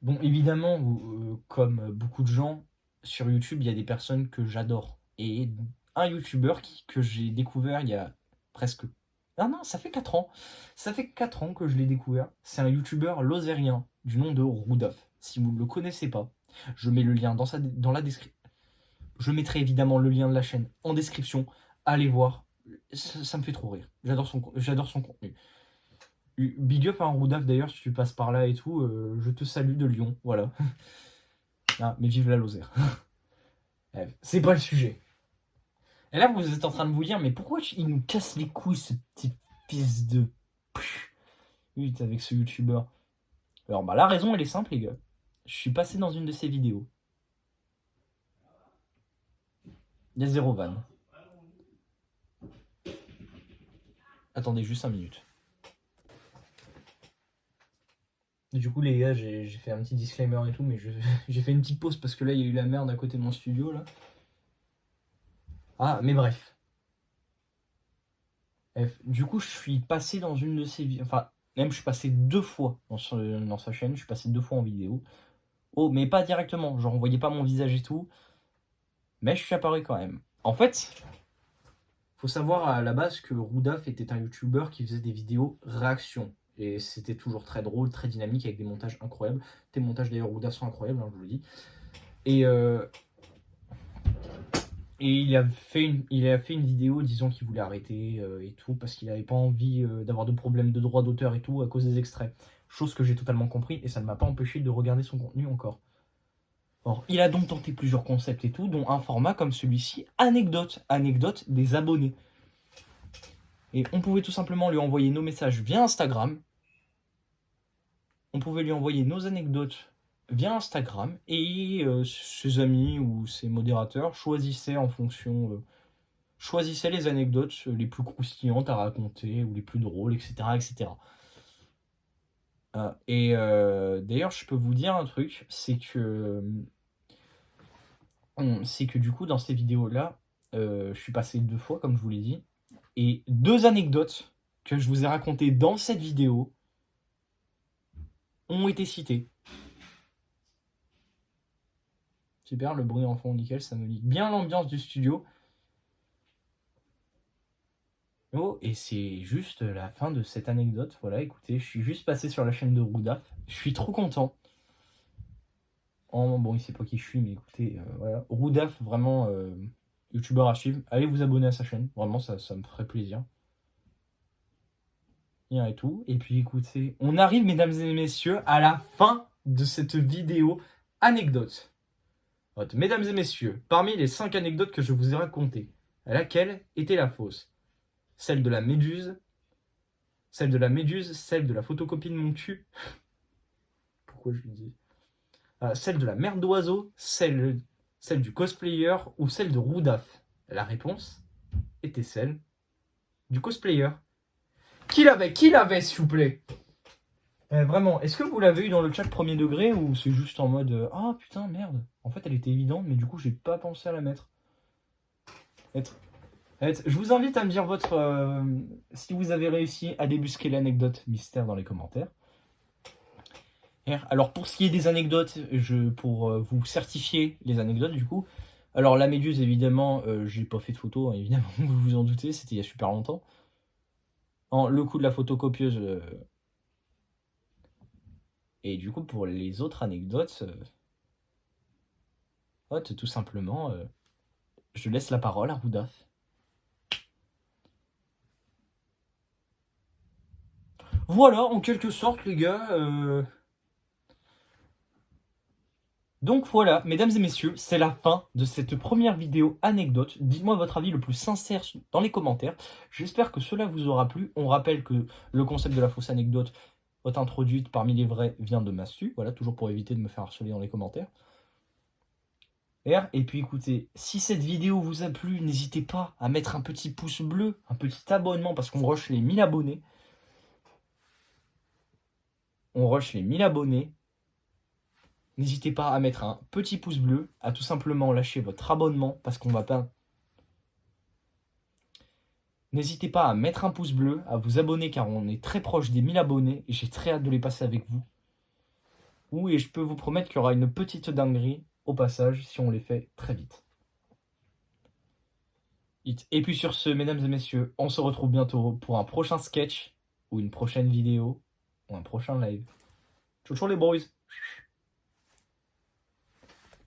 Bon, évidemment, comme beaucoup de gens, sur YouTube, il y a des personnes que j'adore. Et un YouTuber que j'ai découvert il y a presque... Ah non, ça fait 4 ans. Ça fait 4 ans que je l'ai découvert. C'est un YouTuber lozérien du nom de Roudaf. Si vous ne le connaissez pas, je mets le lien dans la description. Je mettrai évidemment le lien de la chaîne en description. Allez voir. Ça me fait trop rire. J'adore son contenu. Big up à Roudaf d'ailleurs, si tu passes par là et tout. Je te salue de Lyon. Voilà. Ah, mais vive la Lozère. C'est pas le sujet. Et là, vous êtes en train de vous dire, mais pourquoi il nous casse les couilles, ce petit fils de... Putain, avec ce youtubeur. Alors, bah, la raison, elle est simple, les gars. Je suis passé dans une de ses vidéos. Il y a zéro van. Attendez juste 5 minutes. Et du coup, les gars, j'ai fait un petit disclaimer et tout, mais j'ai fait une petite pause parce que là, il y a eu la merde à côté de mon studio, là. Ah, mais bref. Du coup, je suis passé dans une de ses vidéos. Enfin, même, je suis passé 2 fois dans sa chaîne. Je suis passé 2 fois en vidéo. Oh, mais pas directement. Genre, on voyait pas mon visage et tout. Mais je suis apparu quand même. En fait, faut savoir à la base que Roudaf était un YouTuber qui faisait des vidéos réactions. Et c'était toujours très drôle, très dynamique, avec des montages incroyables. Tes montages d'ailleurs, Roudaf, sont incroyables, hein, je vous le dis. Et, euh, et il a fait une vidéo disant qu'il voulait arrêter et tout, parce qu'il n'avait pas envie d'avoir de problèmes de droit d'auteur et tout à cause des extraits. Chose que j'ai totalement compris, et ça ne m'a pas empêché de regarder son contenu encore. Or, il a donc tenté plusieurs concepts et tout, dont un format comme celui-ci, anecdote, anecdote des abonnés. Et on pouvait tout simplement lui envoyer nos messages via Instagram. On pouvait lui envoyer nos anecdotes via Instagram. Et ses amis ou ses modérateurs choisissaient en fonction... choisissaient les anecdotes les plus croustillantes à raconter, ou les plus drôles, etc. etc. D'ailleurs, je peux vous dire un truc, c'est que du coup, dans ces vidéos-là, je suis passé 2 fois, comme je vous l'ai dit, et 2 anecdotes que je vous ai racontées dans cette vidéo ont été citées. Super, le bruit en fond, nickel, ça me nique bien l'ambiance du studio. Oh, et c'est juste la fin de cette anecdote. Voilà, écoutez, je suis juste passé sur la chaîne de Roudaf. Je suis trop content. Oh, bon, il sait pas qui je suis, mais écoutez, voilà. Roudaf, vraiment, youtubeur à suivre. Allez vous abonner à sa chaîne, vraiment, ça me ferait plaisir. Et tout. Et puis écoutez, on arrive, mesdames et messieurs, à la fin de cette vidéo anecdote. Mesdames et messieurs, parmi les 5 anecdotes que je vous ai racontées, laquelle était la fausse? Celle de la méduse, celle de la photocopie de mon cul. Pourquoi je lui dis celle de la merde d'oiseau, celle du cosplayer ou celle de Roudaf? La réponse était celle du cosplayer. Qui l'avait, s'il vous plaît? Vraiment, est-ce que vous l'avez eu dans le chat premier degré ou c'est juste en mode ah putain merde, en fait elle était évidente mais du coup j'ai pas pensé à la mettre. Je vous invite à me dire si vous avez réussi à débusquer l'anecdote mystère dans les commentaires. Alors pour ce qui est des anecdotes, pour vous certifier les anecdotes du coup, alors la méduse évidemment, j'ai pas fait de photo, hein, évidemment, vous vous en doutez, c'était il y a super longtemps. Le coup de la photocopieuse, et du coup pour les autres anecdotes, tout simplement, je laisse la parole à Roudaf. Voilà, en quelque sorte les gars, donc voilà, mesdames et messieurs, c'est la fin de cette première vidéo anecdote. Dites-moi votre avis le plus sincère dans les commentaires. J'espère que cela vous aura plu. On rappelle que le concept de la fausse anecdote introduite parmi les vrais vient de Massu. Voilà, toujours pour éviter de me faire harceler dans les commentaires. Et puis écoutez, si cette vidéo vous a plu, n'hésitez pas à mettre un petit pouce bleu, un petit abonnement, parce qu'on rush les 1000 abonnés. On rush les 1000 abonnés. N'hésitez pas à mettre un petit pouce bleu, à tout simplement lâcher votre abonnement, parce qu'on va pas... N'hésitez pas à mettre un pouce bleu, à vous abonner, car on est très proche des 1000 abonnés, et j'ai très hâte de les passer avec vous. fou et je peux vous promettre qu'il y aura une petite dinguerie au passage si on les fait très vite. Et puis sur ce, mesdames et messieurs, on se retrouve bientôt pour un prochain sketch ou une prochaine vidéo ou un prochain live. Ciao ciao les boys!